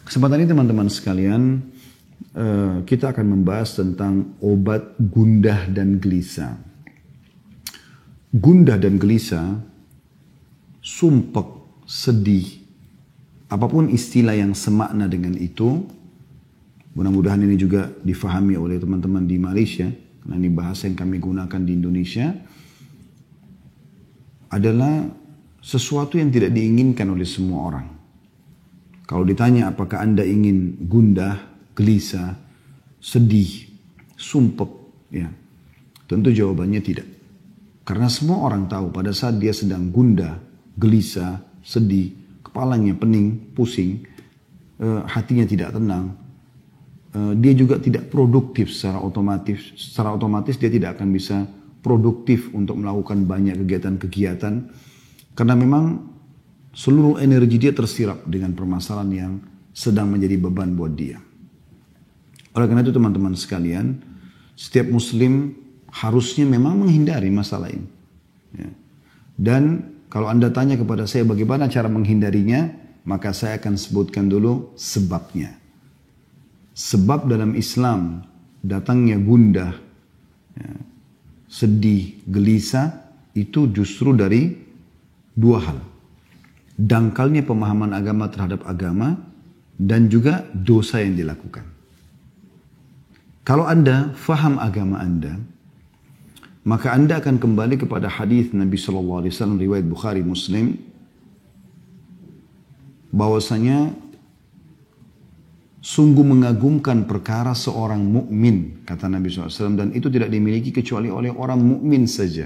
Kesempatan ini teman-teman sekalian, kita akan membahas tentang obat gundah dan gelisah. Gundah dan gelisah, sumpek, sedih, apapun istilah yang semakna dengan itu, mudah-mudahan ini juga difahami oleh teman-teman di Malaysia, karena ini bahasa yang kami gunakan di Indonesia, adalah sesuatu yang tidak diinginkan oleh semua orang. Kalau ditanya apakah Anda ingin gundah, gelisah, sedih, sumpek, ya, tentu jawabannya tidak. Karena semua orang tahu pada saat dia sedang gundah, gelisah, sedih, kepalanya pening, pusing, hatinya tidak tenang, dia juga tidak produktif secara otomatis. Secara otomatis dia tidak akan bisa produktif untuk melakukan banyak kegiatan-kegiatan. Karena memang seluruh energi dia tersirap dengan permasalahan yang sedang menjadi beban buat dia. Oleh karena itu teman-teman sekalian, setiap muslim harusnya memang menghindari masalah ini. Ya. Dan kalau Anda tanya kepada saya bagaimana cara menghindarinya, maka saya akan sebutkan dulu sebabnya. Sebab dalam Islam datangnya gundah, ya, sedih, gelisah itu justru dari dua hal. Dangkalnya pemahaman agama terhadap agama dan juga dosa yang dilakukan. Kalau Anda faham agama Anda, maka Anda akan kembali kepada hadis Nabi SAW riwayat Bukhari Muslim, bahwasanya sungguh mengagumkan perkara seorang mukmin, kata Nabi SAW, dan itu tidak dimiliki kecuali oleh orang mukmin saja.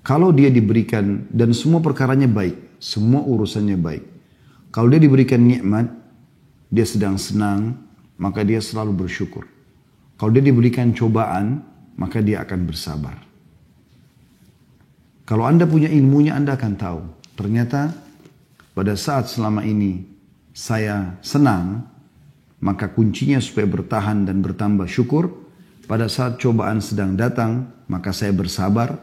Kalau dia diberikan, dan semua perkaranya baik, semua urusannya baik. Kalau dia diberikan nikmat, dia sedang senang, maka dia selalu bersyukur. Kalau dia diberikan cobaan, maka dia akan bersabar. Kalau Anda punya ilmunya, Anda akan tahu. Ternyata pada saat selama ini saya senang, maka kuncinya supaya bertahan dan bertambah syukur. Pada saat cobaan sedang datang, maka saya bersabar,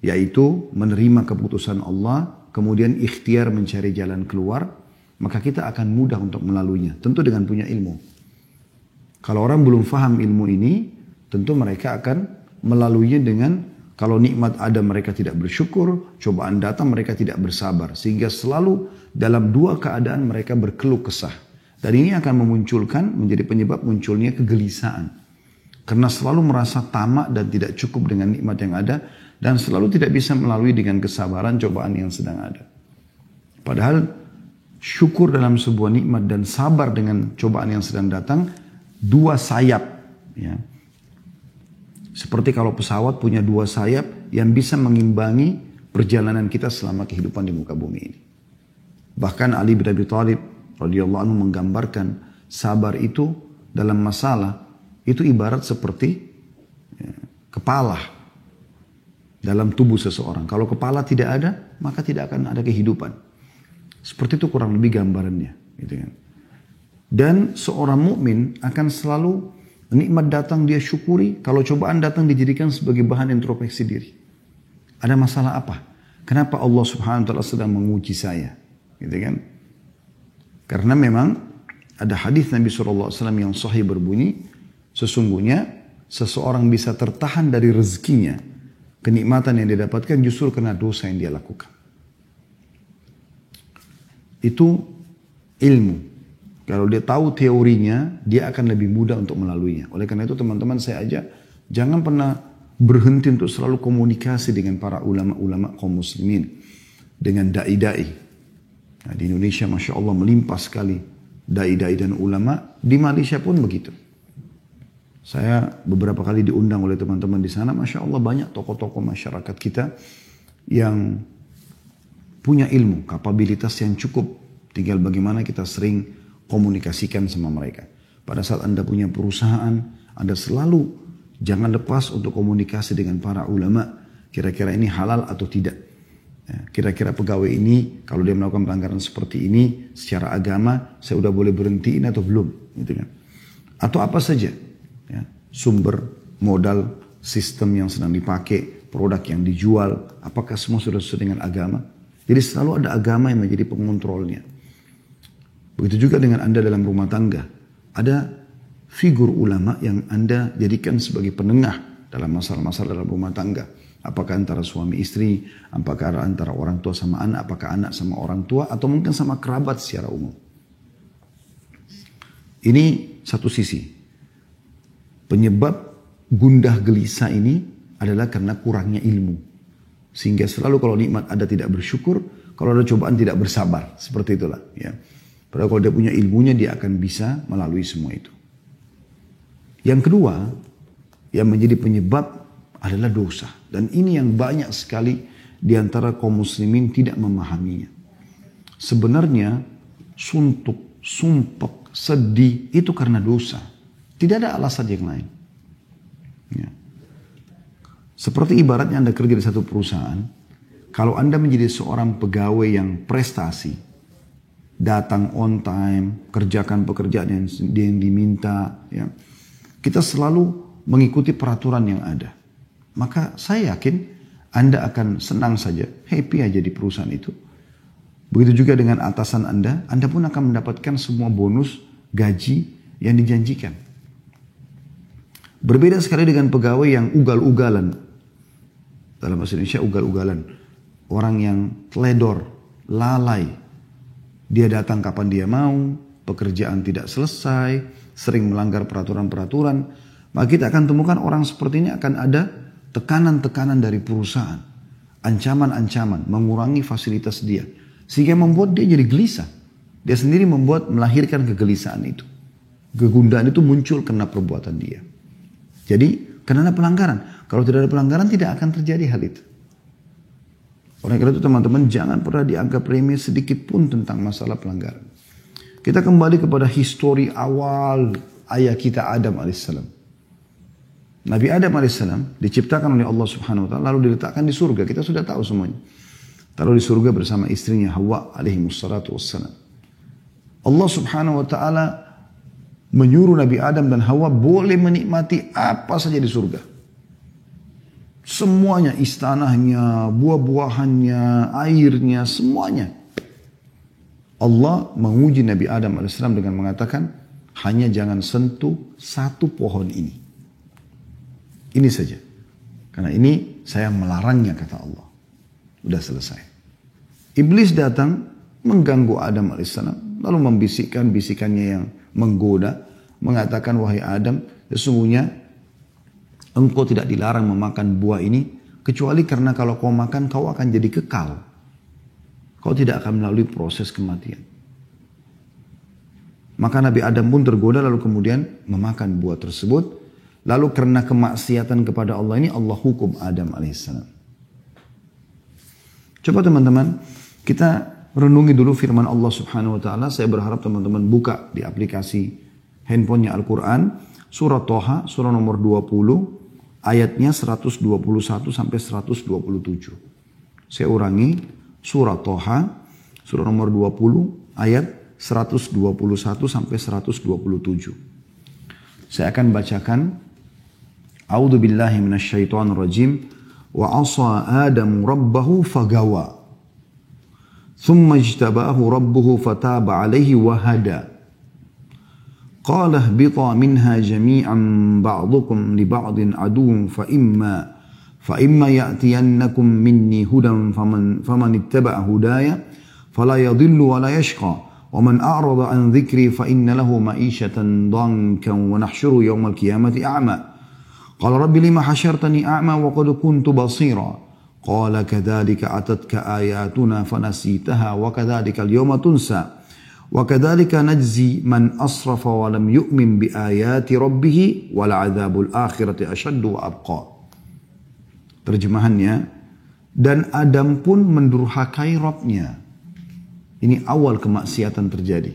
yaitu menerima keputusan Allah, kemudian ikhtiar mencari jalan keluar, maka kita akan mudah untuk melaluinya. Tentu dengan punya ilmu. Kalau orang belum faham ilmu ini, tentu mereka akan melaluinya dengan, kalau nikmat ada mereka tidak bersyukur, cobaan datang mereka tidak bersabar. Sehingga selalu dalam dua keadaan mereka berkeluh kesah. Dan ini akan memunculkan, menjadi penyebab munculnya kegelisahan. Karena selalu merasa tamak dan tidak cukup dengan nikmat yang ada, dan selalu tidak bisa melalui dengan kesabaran cobaan yang sedang ada. Padahal syukur dalam sebuah nikmat dan sabar dengan cobaan yang sedang datang, dua sayap. Ya. Seperti kalau pesawat punya dua sayap yang bisa mengimbangi perjalanan kita selama kehidupan di muka bumi ini. Bahkan Ali bin Abi Thalib radhiyallahu anhu menggambarkan sabar itu dalam masalah itu ibarat seperti kepala dalam tubuh seseorang. Kalau kepala tidak ada, maka tidak akan ada kehidupan. Seperti itu kurang lebih gambarannya. Gitu kan. Dan seorang mukmin akan selalu nikmat datang dia syukuri. Kalau cobaan datang dijadikan sebagai bahan introspeksi diri. Ada masalah apa? Kenapa Allah Subhanahu wa taala sedang menguji saya? Gitu kan? Karena memang ada hadis Nabi SAW yang sahih berbunyi, sesungguhnya seseorang bisa tertahan dari rezekinya, kenikmatan yang dia dapatkan justru karena dosa yang dia lakukan. Itu ilmu. Kalau dia tahu teorinya, dia akan lebih mudah untuk melaluinya. Oleh karena itu teman-teman saya ajak, jangan pernah berhenti untuk selalu komunikasi dengan para ulama-ulama kaum muslimin. Dengan da'i-da'i. Nah, di Indonesia Masya Allah melimpah sekali da'i-da'i dan ulama. Di Malaysia pun begitu. Saya beberapa kali diundang oleh teman-teman di sana. Masya Allah banyak tokoh-tokoh masyarakat kita yang punya ilmu, kapabilitas yang cukup. Tinggal bagaimana kita sering komunikasikan sama mereka. Pada saat Anda punya perusahaan, Anda selalu jangan lepas untuk komunikasi dengan para ulama. Kira-kira ini halal atau tidak. Kira-kira pegawai ini kalau dia melakukan pelanggaran seperti ini secara agama, saya udah boleh berhentiin atau belum. Gitu kan. Atau apa saja. Ya, sumber, modal, sistem yang sedang dipakai, produk yang dijual, apakah semua sudah sesuai dengan agama? Jadi selalu ada agama yang menjadi pengontrolnya. Begitu juga dengan Anda dalam rumah tangga. Ada figur ulama yang Anda jadikan sebagai penengah dalam masalah-masalah dalam rumah tangga. Apakah antara suami istri, apakah antara orang tua sama anak, apakah anak sama orang tua, atau mungkin sama kerabat secara umum. Ini satu sisi. Penyebab gundah gelisah ini adalah karena kurangnya ilmu. Sehingga selalu kalau nikmat ada tidak bersyukur, kalau ada cobaan tidak bersabar. Seperti itulah. Ya. Padahal kalau dia punya ilmunya, dia akan bisa melalui semua itu. Yang kedua, yang menjadi penyebab adalah dosa. Dan ini yang banyak sekali di antara kaum muslimin tidak memahaminya. Sebenarnya suntuk, sumpek, sedih itu karena dosa. Tidak ada alasan yang lain. Ya. Seperti ibaratnya Anda kerja di satu perusahaan. Kalau Anda menjadi seorang pegawai yang prestasi, datang on time, kerjakan pekerjaan yang diminta, ya, kita selalu mengikuti peraturan yang ada. Maka saya yakin Anda akan senang saja, happy aja di perusahaan itu. Begitu juga dengan atasan Anda pun akan mendapatkan semua bonus, gaji yang dijanjikan. Berbeda sekali dengan pegawai yang ugal-ugalan. Dalam bahasa Indonesia ugal-ugalan. Orang yang teledor, lalai. Dia datang kapan dia mau, pekerjaan tidak selesai, sering melanggar peraturan-peraturan. Maka kita akan temukan orang seperti ini akan ada tekanan-tekanan dari perusahaan. Ancaman-ancaman, mengurangi fasilitas dia. Sehingga membuat dia jadi gelisah. Dia sendiri melahirkan kegelisahan itu. Kegundahan itu muncul karena perbuatan dia. Jadi karena ada pelanggaran. Kalau tidak ada pelanggaran tidak akan terjadi hal itu. Oleh karena itu teman-teman jangan pernah dianggap remeh sedikit pun tentang masalah pelanggaran. Kita kembali kepada histori awal ayah kita Adam alaihissalam. Nabi Adam alaihissalam diciptakan oleh Allah subhanahu wa ta'ala lalu diletakkan di surga. Kita sudah tahu semuanya. Taruh di surga bersama istrinya Hawa alaihimussalatu wassalam. Allah subhanahu wa ta'ala menyuruh Nabi Adam dan Hawa boleh menikmati apa saja di surga. Semuanya, istanahnya, buah-buahannya, airnya, semuanya. Allah menguji Nabi Adam AS dengan mengatakan, hanya jangan sentuh satu pohon ini. Ini saja. Karena ini saya melarangnya kata Allah. Udah selesai. Iblis datang mengganggu Adam AS. Lalu membisikkan bisikannya yang menggoda. Mengatakan, wahai Adam, sesungguhnya engkau tidak dilarang memakan buah ini. Kecuali karena kalau kau makan, kau akan jadi kekal. Kau tidak akan melalui proses kematian. Maka Nabi Adam pun tergoda lalu kemudian memakan buah tersebut. Lalu karena kemaksiatan kepada Allah ini, Allah hukum Adam alaihissalam. Coba teman-teman, kita renungi dulu firman Allah subhanahu wa ta'ala. Saya berharap teman-teman buka di aplikasi handphonenya Al-Quran. Surah Toha, surah nomor 20. Ayatnya 121 sampai 127. Saya ulangi, surah Toha, surah nomor 20, ayat 121 sampai 127. Saya akan bacakan. A'udzu billahi minasyaitonir rajim. Wa 'asa Adamu rabbahu fagawa. Thumma ijtabahu rabbuhu fataba 'alaihi wa hada. قال اهبطا منها جميعا بعضكم لبعض عدو فإما يأتينكم مني هدى فمن اتبع هدايا فلا يضل ولا يشقى ومن أعرض عن ذكري فإن له معيشة ضنكا ونحشره يوم القيامة أعمى قال رب لما حشرتني أعمى وقد كنت بصيرا قال كذلك أتتك آياتنا فنسيتها وكذلك اليوم تنسى وَكَذَلِكَ نَجْزِي مَنْ أَصْرَفَ وَلَمْ يُؤْمِنْ بِآيَاتِ رَبِّهِ وَلَعَذَابُ الْآخِرَةِ أَشَدُّ وَأَبْقَى. Terjemahannya, dan Adam pun mendurhakai Rabb-nya. Ini awal kemaksiatan terjadi.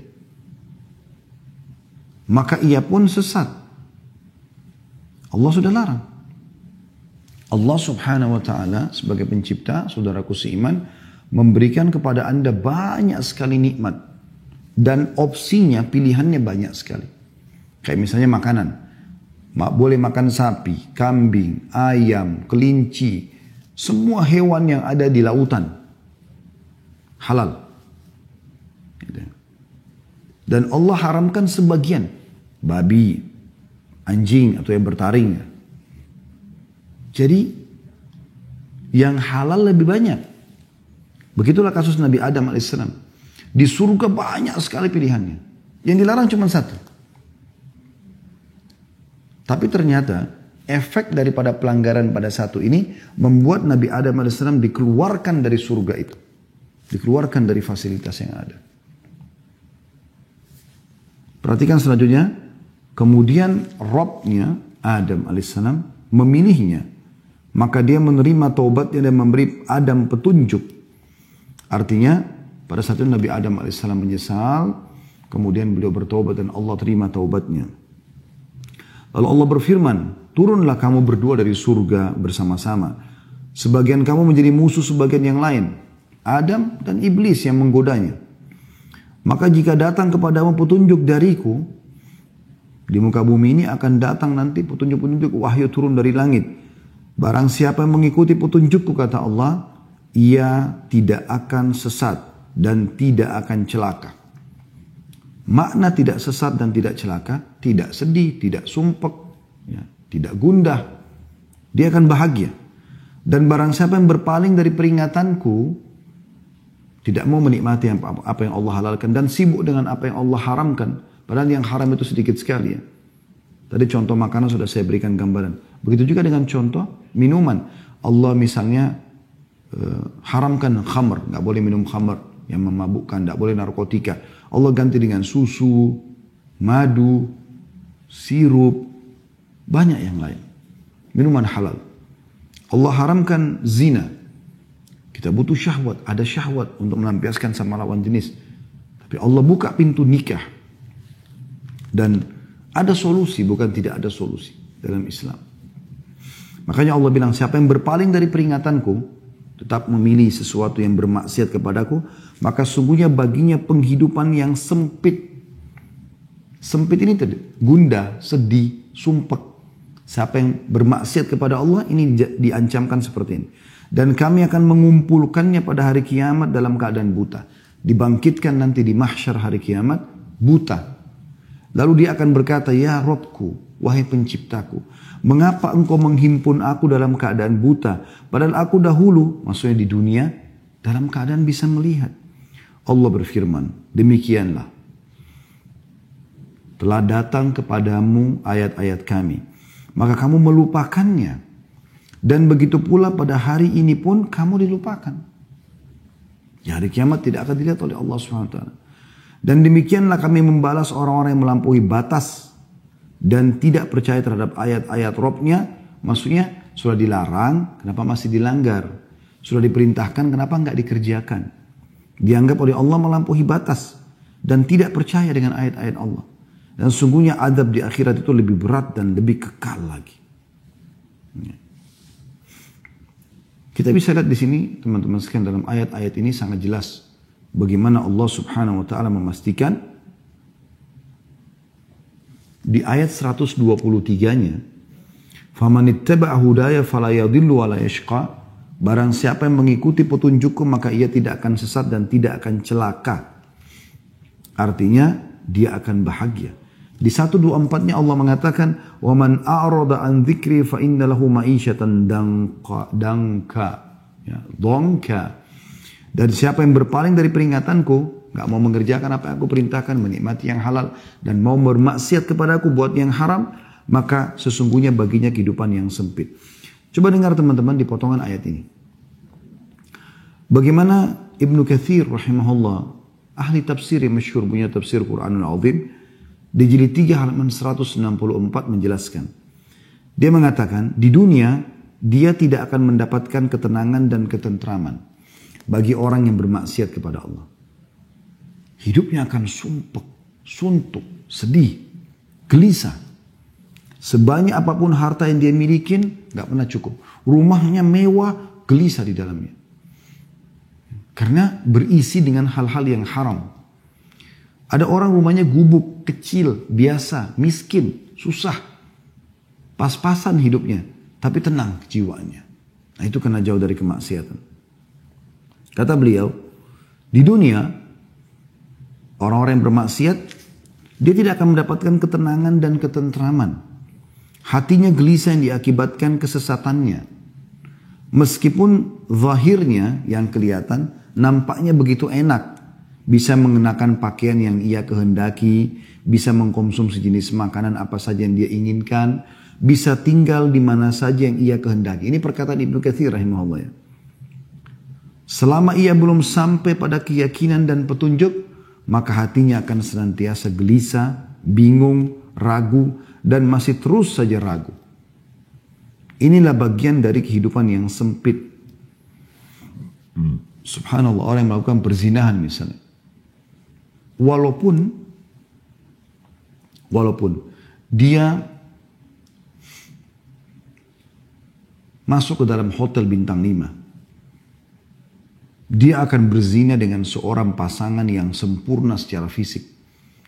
Maka ia pun sesat. Allah sudah larang. Allah subhanahu wa ta'ala sebagai pencipta, saudaraku seiman, memberikan kepada Anda banyak sekali nikmat. Dan opsinya, pilihannya banyak sekali. Kayak misalnya makanan. Boleh makan sapi, kambing, ayam, kelinci. Semua hewan yang ada di lautan. Halal. Dan Allah haramkan sebagian. Babi, anjing atau yang bertaring. Jadi yang halal lebih banyak. Begitulah kasus Nabi Adam alaihissalam. Di surga banyak sekali pilihannya. Yang dilarang cuma satu. Tapi ternyata efek daripada pelanggaran pada satu ini membuat Nabi Adam alaihissalam dikeluarkan dari surga itu. Dikeluarkan dari fasilitas yang ada. Perhatikan selanjutnya, kemudian Robnya Adam alaihissalam memilihnya, maka dia menerima taubatnya dan memberi Adam petunjuk. Artinya pada saat itu Nabi Adam alaihissalam menyesal, kemudian beliau bertaubat dan Allah terima taubatnya. Lalu Allah berfirman, turunlah kamu berdua dari surga bersama-sama. Sebagian kamu menjadi musuh sebagian yang lain, Adam dan iblis yang menggodanya. Maka jika datang kepadamu petunjuk dariku, di muka bumi ini akan datang nanti petunjuk-petunjuk wahyu turun dari langit. Barang siapa yang mengikuti petunjukku, kata Allah, ia tidak akan sesat dan tidak akan celaka. Makna tidak sesat dan tidak celaka, tidak sedih, tidak sumpek, ya, tidak gundah. Dia akan bahagia. Dan barang siapa yang berpaling dari peringatanku, tidak mau menikmati apa yang Allah halalkan dan sibuk dengan apa yang Allah haramkan. Padahal yang haram itu sedikit sekali ya. Tadi contoh makanan sudah saya berikan gambaran. Begitu juga dengan contoh minuman. Allah misalnya haramkan khamr. Nggak boleh minum khamr yang memabukkan. Nggak boleh narkotika. Allah ganti dengan susu, madu, sirup. Banyak yang lain. Minuman halal. Allah haramkan zina. Kita butuh syahwat, ada syahwat untuk melampiaskan sama lawan jenis. Tapi Allah buka pintu nikah. Dan ada solusi, bukan tidak ada solusi dalam Islam. Makanya Allah bilang, siapa yang berpaling dari peringatanku, tetap memilih sesuatu yang bermaksiat kepadaku, maka sungguhnya baginya penghidupan yang sempit. Sempit ini tadi, gundah, sedih, sumpek. Siapa yang bermaksiat kepada Allah, ini diancamkan seperti ini. Dan kami akan mengumpulkannya pada hari kiamat dalam keadaan buta. Dibangkitkan nanti di mahsyar hari kiamat, buta. Lalu dia akan berkata, ya Robku, wahai penciptaku, mengapa engkau menghimpun aku dalam keadaan buta? Padahal aku dahulu, maksudnya di dunia, dalam keadaan bisa melihat. Allah berfirman, demikianlah. Telah datang kepadamu ayat-ayat kami. Maka kamu melupakannya. Dan begitu pula pada hari ini pun kamu dilupakan. Ya, hari kiamat tidak akan dilihat oleh Allah SWT. Dan demikianlah kami membalas orang-orang yang melampaui batas dan tidak percaya terhadap ayat-ayat Robnya. Maksudnya sudah dilarang, kenapa masih dilanggar? Sudah diperintahkan, kenapa nggak dikerjakan? Dianggap oleh Allah melampaui batas dan tidak percaya dengan ayat-ayat Allah. Dan sungguhnya adab di akhirat itu lebih berat dan lebih kekal lagi. Ya. Kita bisa lihat di sini teman-teman sekalian dalam ayat-ayat ini sangat jelas bagaimana Allah Subhanahu wa taala memastikan di ayat 123-nya, "Faman ittaba'a hudaya fala yadhillu wa la yashqa." Barang siapa yang mengikuti petunjukku maka ia tidak akan sesat dan tidak akan celaka. Artinya dia akan bahagia. Di 124-nya Allah mengatakan, "Wa man a'rada an dzikri fa inna lahu ma'isyatan danka." Ya, dongka. Dan siapa yang berpaling dari peringatanku, enggak mau mengerjakan apa yang aku perintahkan, menikmati yang halal dan mau bermaksiat kepadaku buat yang haram, maka sesungguhnya baginya kehidupan yang sempit. Coba dengar teman-teman di potongan ayat ini. Bagaimana Ibnu Katsir rahimahullah, ahli tafsir yang masyhur punya tafsir Quranul Azim, di jilid 3 halaman 164 menjelaskan. Dia mengatakan, di dunia dia tidak akan mendapatkan ketenangan dan ketentraman bagi orang yang bermaksiat kepada Allah. Hidupnya akan sumpek, suntuk, sedih, gelisah. Sebanyak apapun harta yang dia milikin, gak pernah cukup. Rumahnya mewah, gelisah di dalamnya. Karena berisi dengan hal-hal yang haram. Ada orang rumahnya gubuk, kecil, biasa, miskin, susah. Pas-pasan hidupnya, tapi tenang jiwanya. Nah itu karena jauh dari kemaksiatan. Kata beliau, di dunia, orang-orang yang bermaksiat Dia tidak akan mendapatkan ketenangan dan ketentraman. Hatinya gelisah yang diakibatkan kesesatannya. Meskipun zahirnya yang kelihatan nampaknya begitu enak. Bisa mengenakan pakaian yang ia kehendaki. Bisa mengkonsumsi jenis makanan apa saja yang dia inginkan. Bisa tinggal di mana saja yang ia kehendaki. Ini perkataan Ibnu Katsir rahimahullah ya. Selama ia belum sampai pada keyakinan dan petunjuk, maka hatinya akan senantiasa gelisah, bingung, ragu, dan masih terus saja ragu. Inilah bagian dari kehidupan yang sempit. Subhanallah, orang yang melakukan perzinahan misalnya. Walaupun dia masuk ke dalam hotel bintang 5. Dia akan berzina dengan seorang pasangan yang sempurna secara fisik.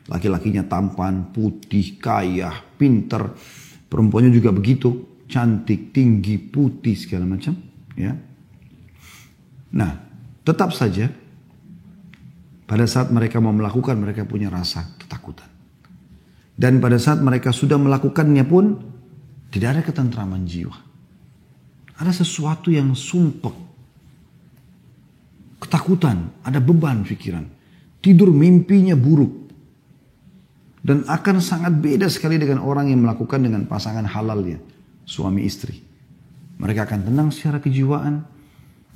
Laki-lakinya tampan, putih, kaya, pinter. Perempuannya juga begitu. Cantik, tinggi, putih, segala macam. Ya. Nah, tetap saja pada saat mereka mau melakukan, mereka punya rasa ketakutan. Dan pada saat mereka sudah melakukannya pun, tidak ada ketentraman jiwa. Ada sesuatu yang sumpek. Ketakutan, ada beban pikiran. Tidur mimpinya buruk. Dan akan sangat beda sekali dengan orang yang melakukan dengan pasangan halalnya. Suami istri. Mereka akan tenang secara kejiwaan.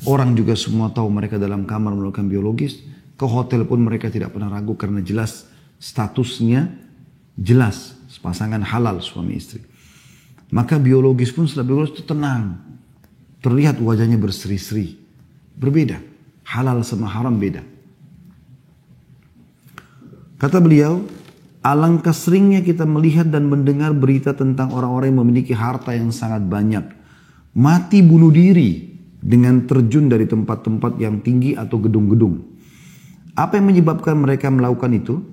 Orang juga semua tahu mereka dalam kamar melakukan biologis. Ke hotel pun mereka tidak pernah ragu karena jelas statusnya. Jelas pasangan halal suami istri. Maka biologis pun setelah biologis itu tenang. Terlihat wajahnya berseri-seri. Berbeda. Halal sama haram beda. Kata beliau, alangkah seringnya kita melihat dan mendengar berita tentang orang-orang yang memiliki harta yang sangat banyak. Mati bunuh diri dengan terjun dari tempat-tempat yang tinggi atau gedung-gedung. Apa yang menyebabkan mereka melakukan itu?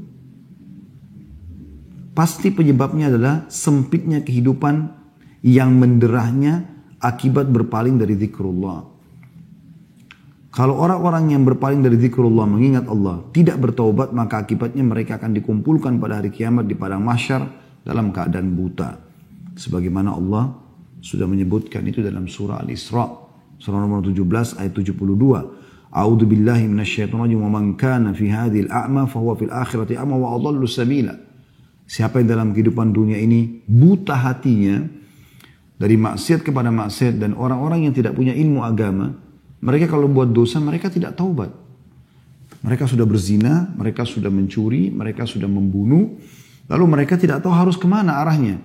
Pasti penyebabnya adalah sempitnya kehidupan yang menderahnya akibat berpaling dari zikrullah. Kalau orang-orang yang berpaling dari zikrullah mengingat Allah tidak bertaubat, maka akibatnya mereka akan dikumpulkan pada hari kiamat di padang mahsyar dalam keadaan buta. Sebagaimana Allah sudah menyebutkan itu dalam surah Al-Isra, surah nomor 17 ayat 72. A'udzu billahi minasyaitonir rajim wa man kana fi hadhil a'ma fa huwa fil akhirati a'ma wa adallu sabila. Siapa yang dalam kehidupan dunia ini buta hatinya dari maksiat kepada maksiat dan orang-orang yang tidak punya ilmu agama, mereka kalau buat dosa, mereka tidak taubat. Mereka sudah berzina, mereka sudah mencuri, mereka sudah membunuh. Lalu mereka tidak tahu harus kemana arahnya.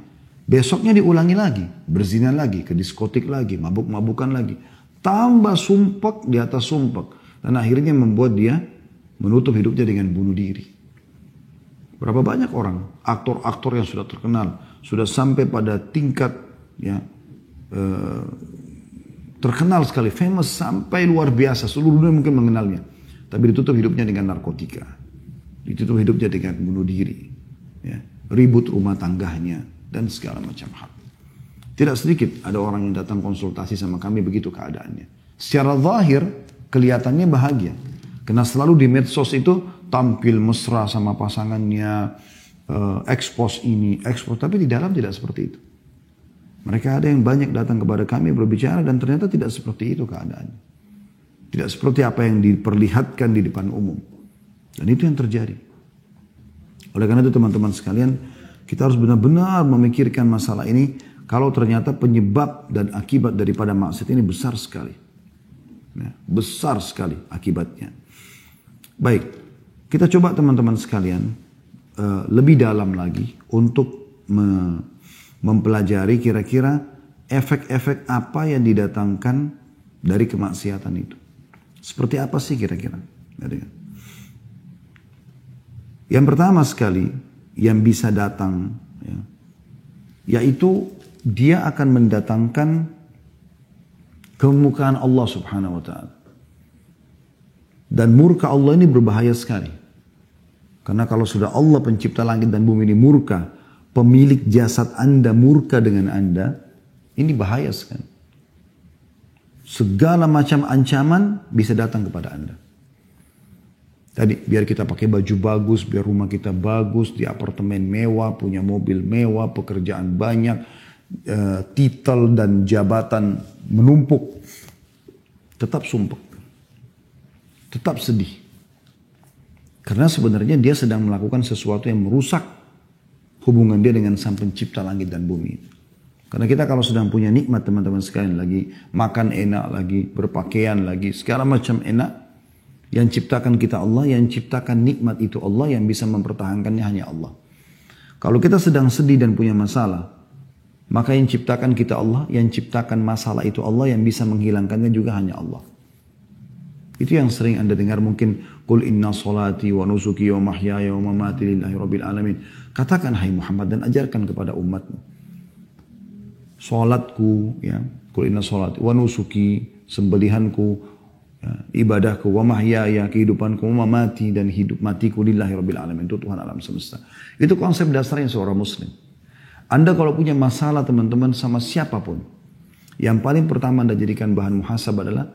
Besoknya diulangi lagi. Berzina lagi, ke diskotik lagi, mabuk-mabukan lagi. Tambah sumpek di atas sumpek. Dan akhirnya membuat dia menutup hidupnya dengan bunuh diri. Berapa banyak orang, aktor-aktor yang sudah terkenal, sudah sampai pada tingkat ya, terkenal sekali, famous sampai luar biasa, seluruh dunia mungkin mengenalnya. Tapi ditutup hidupnya dengan narkotika, ditutup hidupnya dengan bunuh diri, ya, ribut rumah tangganya dan segala macam hal. Tidak sedikit ada orang yang datang konsultasi sama kami begitu keadaannya. Secara zahir kelihatannya bahagia, karena selalu di medsos itu tampil mesra sama pasangannya, expose ini, expose, tapi di dalam tidak seperti itu. Mereka ada yang banyak datang kepada kami berbicara dan ternyata tidak seperti itu keadaannya. Tidak seperti apa yang diperlihatkan di depan umum. Dan itu yang terjadi. Oleh karena itu teman-teman sekalian, kita harus benar-benar memikirkan masalah ini. Kalau ternyata penyebab dan akibat daripada maksiat ini besar sekali. Ya, besar sekali akibatnya. Baik, kita coba teman-teman sekalian lebih dalam lagi untuk mempelajari kira-kira efek-efek apa yang didatangkan dari kemaksiatan itu. Seperti apa sih kira-kira? Yang pertama sekali yang bisa datang, ya, yaitu dia akan mendatangkan kemurkaan Allah Subhanahu wa Ta'ala. Dan murka Allah ini berbahaya sekali. Karena kalau sudah Allah pencipta langit dan bumi ini murka, pemilik jasad Anda murka dengan Anda, ini bahaya sekali. Segala macam ancaman bisa datang kepada Anda. Tadi biar kita pakai baju bagus, biar rumah kita bagus, di apartemen mewah, punya mobil mewah, pekerjaan banyak, titel dan jabatan menumpuk. Tetap sumpah. Tetap sedih. Karena sebenarnya dia sedang melakukan sesuatu yang merusak hubungan dia dengan Sang Pencipta langit dan bumi. Karena kita kalau sedang punya nikmat teman-teman sekalian, lagi makan enak, lagi berpakaian, lagi segala macam enak, yang ciptakan kita Allah, yang ciptakan nikmat itu Allah, yang bisa mempertahankannya hanya Allah. Kalau kita sedang sedih dan punya masalah, maka yang ciptakan kita Allah, yang ciptakan masalah itu Allah, yang bisa menghilangkannya juga hanya Allah. Itu yang sering Anda dengar mungkin, Qul inna salati wa nusuki wa mahyaya wa mamati lillahi rabbil alamin. Katakan hai Muhammad dan ajarkan kepada umatmu. Salatku, ya, Qul inna salati wa nusuki, sembelihanku, ibadahku, wa mahyaya, kehidupanku, wa mamati, dan hidup matiku lillahi rabbil alamin, itu Tuhan alam semesta. Itu konsep dasarnya seorang muslim. Anda kalau punya masalah teman-teman sama siapapun, yang paling pertama Anda jadikan bahan muhasabah adalah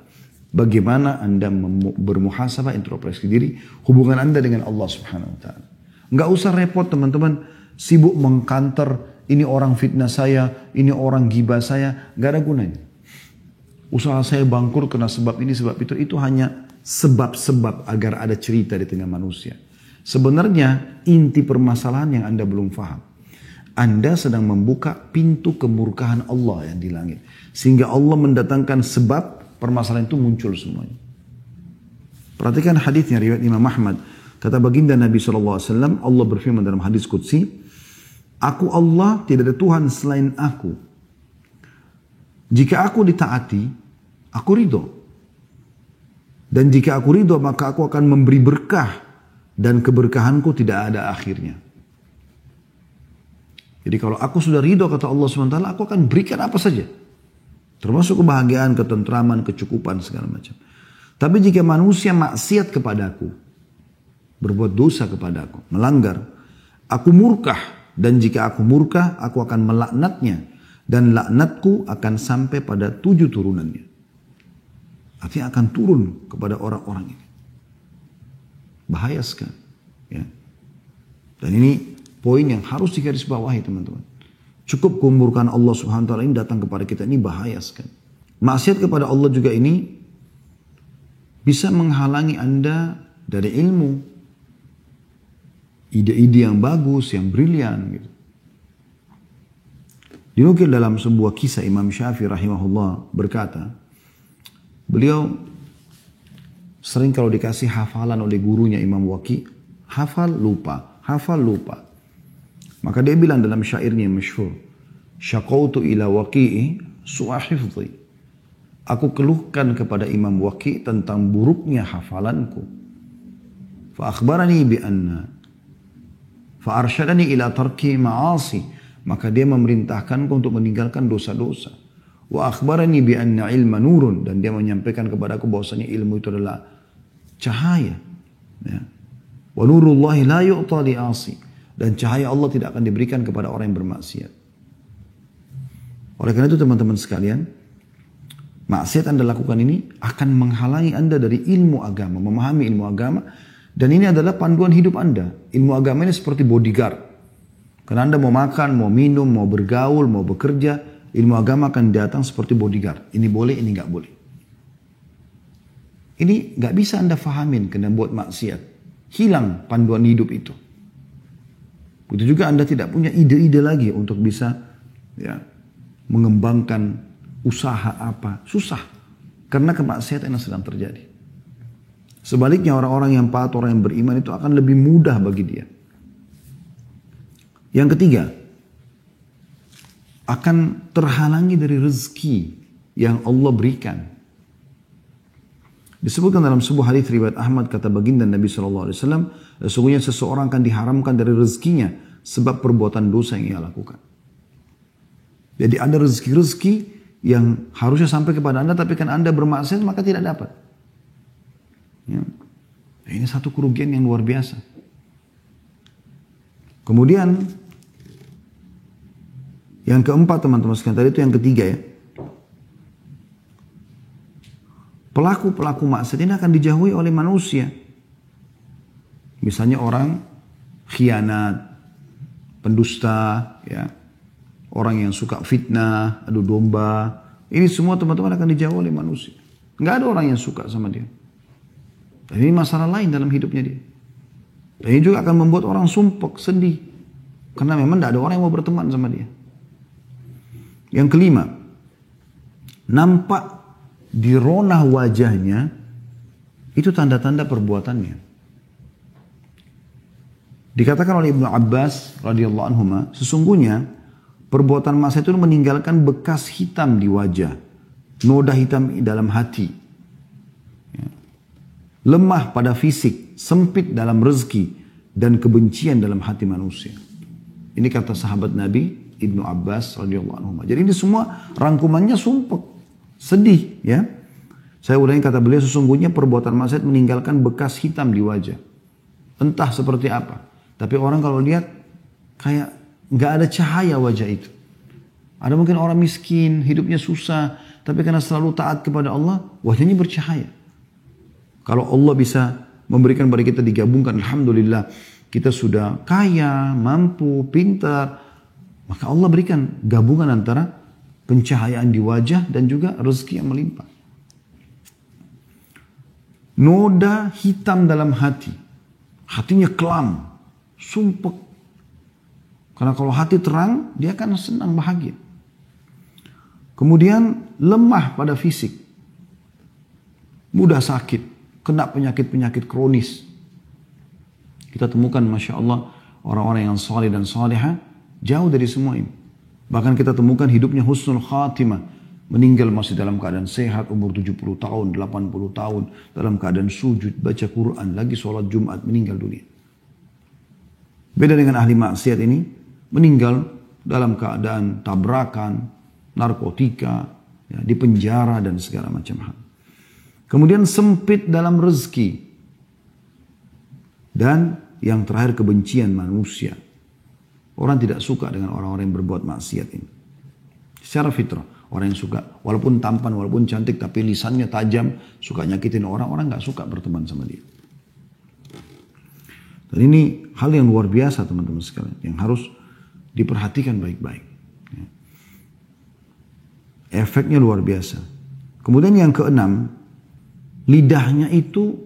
bagaimana Anda bermuhasabah, introspeksi diri, hubungan Anda dengan Allah Subhanahu wa taala. Enggak usah repot teman-teman, sibuk mengkanter, ini orang fitnah saya, ini orang gibah saya, enggak ada gunanya. Usaha saya bangkrut karena sebab ini, sebab itu hanya sebab-sebab agar ada cerita di tengah manusia. Sebenarnya inti permasalahan yang Anda belum paham. Anda sedang membuka pintu kemurkaan Allah yang di langit. Sehingga Allah mendatangkan sebab permasalahan itu muncul semuanya. Perhatikan hadisnya riwayat Imam Ahmad. Kata baginda Nabi SAW, Allah berfirman dalam hadis Qudsi, Aku Allah, tidak ada Tuhan selain aku. Jika aku ditaati, aku ridho. Dan jika aku ridho, maka aku akan memberi berkah. Dan keberkahanku tidak ada akhirnya. Jadi kalau aku sudah ridho, kata Allah SWT, aku akan berikan apa saja. Termasuk kebahagiaan, ketentraman, kecukupan, segala macam. Tapi jika manusia maksiat kepadaku, berbuat dosa kepadaku, melanggar, aku murkah. Dan jika aku murkah, aku akan melaknatnya. Dan laknatku akan sampai pada 7 turunannya. Artinya akan turun kepada orang-orang ini. Bahaya sekali. Ya. Dan ini poin yang harus digarisbawahi teman-teman. Cukup kemurkaan Allah Subhanahu wa taala ini datang kepada kita, ini bahaya sekali. Maksiat kepada Allah juga ini bisa menghalangi Anda dari ilmu. Ide-ide yang bagus, yang brilian gitu. Dinukil dalam sebuah kisah Imam Syafi'i rahimahullah berkata, beliau sering kalau dikasih hafalan oleh gurunya Imam Waqi, hafal lupa, hafal lupa. Maka dia bilang dalam syairnya yang masyhur, syaqautu ila Waqi'i su'a hifdhi. Aku keluhkan kepada Imam Waqi tentang buruknya hafalanku. Fa akhbarani bi anna fa arsyadani ila tarki ma'asi. Maka dia memerintahkanku untuk meninggalkan dosa-dosa. Wa akhbarani bi anna ilma nurun, dan dia menyampaikan kepadaku bahwasanya ilmu itu adalah cahaya. Ya. Wa nurullahi la yu'ta li 'asi, dan cahaya Allah tidak akan diberikan kepada orang yang bermaksiat. Oleh karena itu teman-teman sekalian, maksiat Anda lakukan ini akan menghalangi Anda dari ilmu agama, memahami ilmu agama, dan ini adalah panduan hidup Anda. Ilmu agama ini seperti bodyguard. Karena Anda mau makan, mau minum, mau bergaul, mau bekerja, ilmu agama akan datang seperti bodyguard. Ini boleh, ini nggak boleh. Ini nggak bisa Anda fahamin karena buat maksiat. Hilang panduan hidup itu. Begitu juga Anda tidak punya ide-ide lagi untuk bisa ya, mengembangkan usaha apa. Susah. Karena kemaksiatan yang sedang terjadi. Sebaliknya orang-orang yang taat, orang yang beriman itu akan lebih mudah bagi dia. Yang ketiga, akan terhalangi dari rezeki yang Allah berikan. Disebutkan dalam sebuah hadis riwayat Ahmad, kata baginda Nabi SAW, sesungguhnya seseorang akan diharamkan dari rezekinya sebab perbuatan dosa yang ia lakukan. Jadi ada rezeki-rezeki yang harusnya sampai kepada Anda, tapi kan Anda bermaksiat maka tidak dapat. Ya. Ini satu kerugian yang luar biasa. Kemudian yang keempat teman-teman sekalian, tadi itu yang ketiga ya. Pelaku-pelaku maksiat ini akan dijauhi oleh manusia. Misalnya orang khianat, pendusta, ya, orang yang suka fitnah, adu domba. Ini semua teman-teman akan dijauh oleh manusia. Nggak ada orang yang suka sama dia. Dan ini masalah lain dalam hidupnya dia. Dan ini juga akan membuat orang sumpek, sedih. Karena memang tidak ada orang yang mau berteman sama dia. Yang kelima, nampak di ronah wajahnya itu tanda-tanda perbuatannya. Dikatakan oleh Ibnu Abbas radhiyallahu anhuma, sesungguhnya perbuatan maksiat itu meninggalkan bekas hitam di wajah, noda hitam dalam hati, ya, lemah pada fisik, sempit dalam rezeki, dan kebencian dalam hati manusia. Ini kata sahabat Nabi Ibnu Abbas radhiyallahu anhu. Jadi ini semua rangkumannya sumpek, sedih, ya. Saya ulangi kata beliau, sesungguhnya perbuatan maksiat meninggalkan bekas hitam di wajah. Entah seperti apa. Tapi orang kalau lihat kayak nggak ada cahaya wajah itu. Ada mungkin orang miskin, hidupnya susah, tapi karena selalu taat kepada Allah, wajahnya bercahaya. Kalau Allah bisa memberikan kepada kita digabungkan, alhamdulillah, kita sudah kaya, mampu, pintar, maka Allah berikan gabungan antara pencahayaan di wajah dan juga rezeki yang melimpah. Noda hitam dalam hati, hatinya kelam, sumpek. Karena kalau hati terang, dia akan senang, bahagia. Kemudian lemah pada fisik. Mudah sakit, kena penyakit-penyakit kronis. Kita temukan Masya Allah, orang-orang yang saleh dan saleha jauh dari semua ini. Bahkan kita temukan hidupnya husnul khatimah. Meninggal masih dalam keadaan sehat, umur 70 tahun, 80 tahun. Dalam keadaan sujud, baca Quran, lagi sholat Jumat, meninggal dunia. Beda dengan ahli maksiat ini, meninggal dalam keadaan tabrakan, narkotika, ya, di penjara dan segala macam hal. Kemudian sempit dalam rezeki. Dan yang terakhir kebencian manusia. Orang tidak suka dengan orang-orang yang berbuat maksiat ini. Secara fitrah, orang yang suka, walaupun tampan, walaupun cantik, tapi lisannya tajam, suka nyakitin orang, orang gak suka berteman sama dia. Dan ini hal yang luar biasa teman-teman sekalian, yang harus diperhatikan baik-baik. Efeknya luar biasa. Kemudian yang keenam, lidahnya itu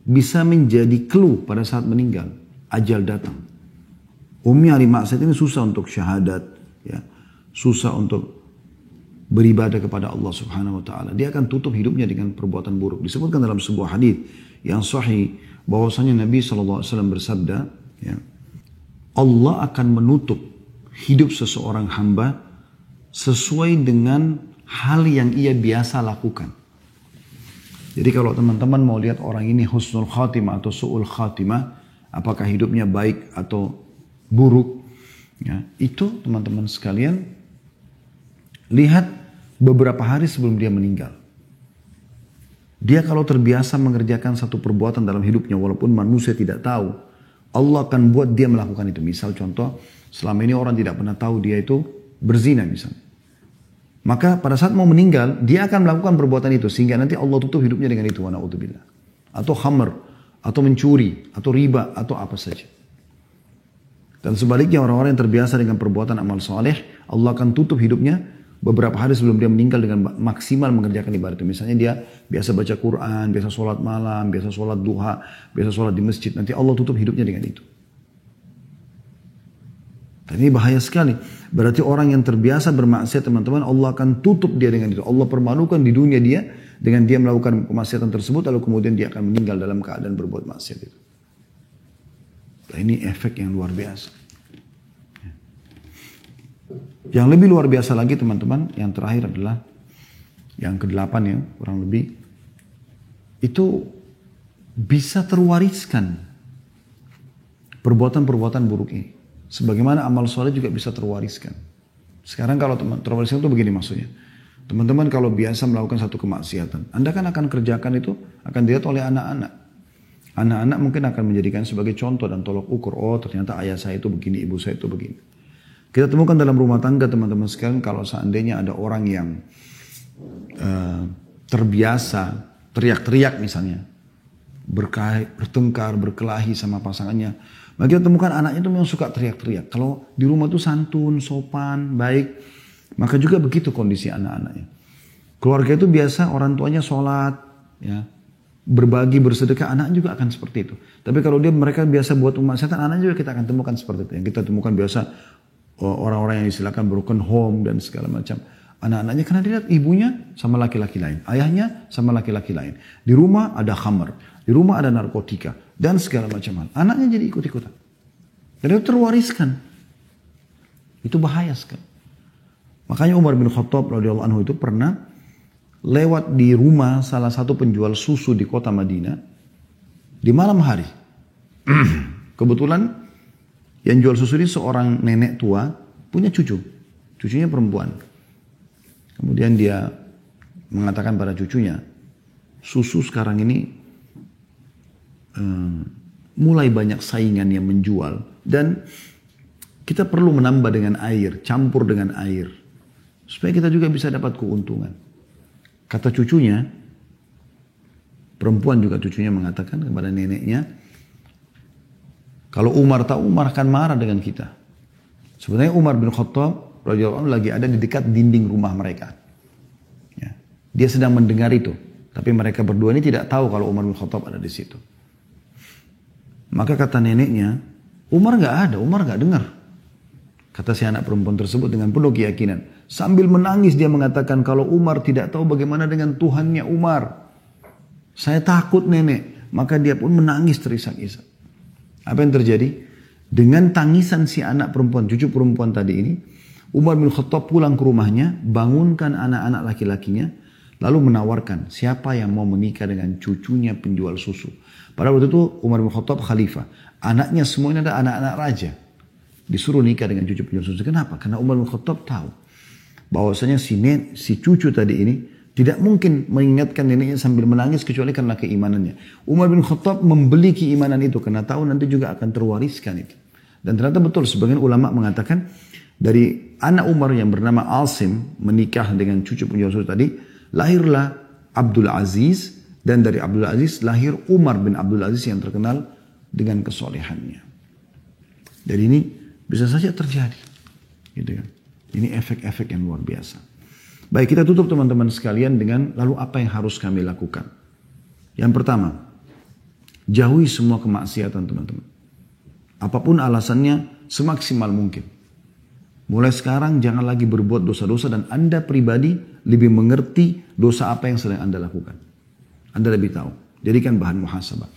bisa menjadi clue pada saat meninggal, ajal datang. Umumnya ahli maksiat ini susah untuk syahadat, ya, susah untuk beribadah kepada Allah Subhanahu wa taala. Dia akan tutup hidupnya dengan perbuatan buruk. Disebutkan dalam sebuah hadis yang sahih bahwasanya Nabi SAW bersabda, ya, Allah akan menutup hidup seseorang hamba sesuai dengan hal yang ia biasa lakukan. Jadi kalau teman-teman mau lihat orang ini husnul khatimah atau su'ul khatimah, apakah hidupnya baik atau buruk, ya, itu teman-teman sekalian lihat beberapa hari sebelum dia meninggal. Dia kalau terbiasa mengerjakan satu perbuatan dalam hidupnya walaupun manusia tidak tahu, Allah akan buat dia melakukan itu. Misal contoh, selama ini orang tidak pernah tahu dia itu berzina misalnya. Maka pada saat mau meninggal, dia akan melakukan perbuatan itu sehingga nanti Allah tutup hidupnya dengan itu, wa na'udzubillah. Atau khamr, atau mencuri, atau riba, atau apa saja. Dan sebaliknya orang-orang yang terbiasa dengan perbuatan amal soleh, Allah akan tutup hidupnya beberapa hari sebelum dia meninggal dengan maksimal mengerjakan ibadah itu. Misalnya dia biasa baca Quran, biasa sholat malam, biasa sholat duha, biasa sholat di masjid. Nanti Allah tutup hidupnya dengan itu. Dan ini bahaya sekali. Berarti orang yang terbiasa bermaksiat teman-teman, Allah akan tutup dia dengan itu. Allah permalukan di dunia dia dengan dia melakukan kemaksiatan tersebut, lalu kemudian dia akan meninggal dalam keadaan berbuat maksiat itu. Dan ini efek yang luar biasa. Yang lebih luar biasa lagi teman-teman, yang terakhir adalah yang ke-8 ya, kurang lebih. Itu bisa terwariskan perbuatan-perbuatan buruk ini. Sebagaimana amal soleh juga bisa terwariskan. Sekarang kalau terwariskan itu begini maksudnya. Teman-teman kalau biasa melakukan satu kemaksiatan, Anda kan akan kerjakan itu, akan dilihat oleh anak-anak. Anak-anak mungkin akan menjadikan sebagai contoh dan tolok ukur. Oh ternyata ayah saya itu begini, ibu saya itu begini. Kita temukan dalam rumah tangga teman-teman sekalian, kalau seandainya ada orang yang terbiasa teriak-teriak misalnya, bertengkar, berkelahi sama pasangannya. Maka kita temukan anaknya itu memang suka teriak-teriak. Kalau di rumah itu santun, sopan, baik. Maka juga begitu kondisi anak-anaknya. Keluarga itu biasa orang tuanya sholat, ya, berbagi, bersedekah, anak juga akan seperti itu. Tapi kalau mereka biasa buat kemaksiatan, anak juga kita akan temukan seperti itu. Yang kita temukan biasa orang-orang yang istilahkan broken home dan segala macam. Anak-anaknya karena dilihat ibunya sama laki-laki lain, ayahnya sama laki-laki lain. Di rumah ada khamar, di rumah ada narkotika dan segala macam hal. Anaknya jadi ikut-ikutan. Dan itu terwariskan. Itu bahaya sekali. Makanya Umar bin Khattab radhiyallahu anhu itu pernah lewat di rumah salah satu penjual susu di kota Madinah di malam hari. Kebetulan yang jual susu ini seorang nenek tua punya cucu. Cucunya perempuan. Kemudian dia mengatakan pada cucunya, susu sekarang ini mulai banyak saingan yang menjual. Dan kita perlu menambah dengan air, campur dengan air. Supaya kita juga bisa dapat keuntungan. Kata cucunya, perempuan juga cucunya mengatakan kepada neneknya, kalau Umar tahu, Umar akan marah dengan kita. Sebenarnya Umar bin Khattab radhiyallahu anhu lagi ada di dekat dinding rumah mereka. Ya. Dia sedang mendengar itu. Tapi mereka berdua ini tidak tahu kalau Umar bin Khattab ada di situ. Maka kata neneknya, Umar nggak ada, Umar nggak dengar. Kata si anak perempuan tersebut dengan penuh keyakinan. Sambil menangis dia mengatakan, kalau Umar tidak tahu bagaimana dengan Tuhannya Umar. Saya takut nenek. Maka dia pun menangis terisak-isak. Apa yang terjadi? Dengan tangisan si anak perempuan, cucu perempuan tadi ini, Umar bin Khattab pulang ke rumahnya, bangunkan anak-anak laki-lakinya, lalu menawarkan siapa yang mau menikah dengan cucunya penjual susu. Pada waktu itu Umar bin Khattab khalifah. Anaknya semuanya ada anak-anak raja. Disuruh nikah dengan cucu penjual susu. Kenapa? Karena Umar bin Khattab tahu bahwasanya si cucu tadi ini tidak mungkin mengingatkan neneknya sambil menangis kecuali karena keimanannya. Umar bin Khattab membeli keimanan itu karena tahu nanti juga akan terwariskan itu. Dan ternyata betul sebagian ulama mengatakan dari anak Umar yang bernama Asim menikah dengan cucu penjual susu tadi, lahirlah Abdul Aziz, dan dari Abdul Aziz lahir Umar bin Abdul Aziz yang terkenal dengan kesolehannya. Dari ini bisa saja terjadi, gitu kan? Ini efek-efek yang luar biasa. Baik, kita tutup teman-teman sekalian dengan lalu apa yang harus kami lakukan. Yang pertama, jauhi semua kemaksiatan teman-teman. Apapun alasannya, semaksimal mungkin. Mulai sekarang jangan lagi berbuat dosa-dosa dan Anda pribadi lebih mengerti dosa apa yang sedang Anda lakukan. Anda lebih tahu. Jadikan bahan muhasabah.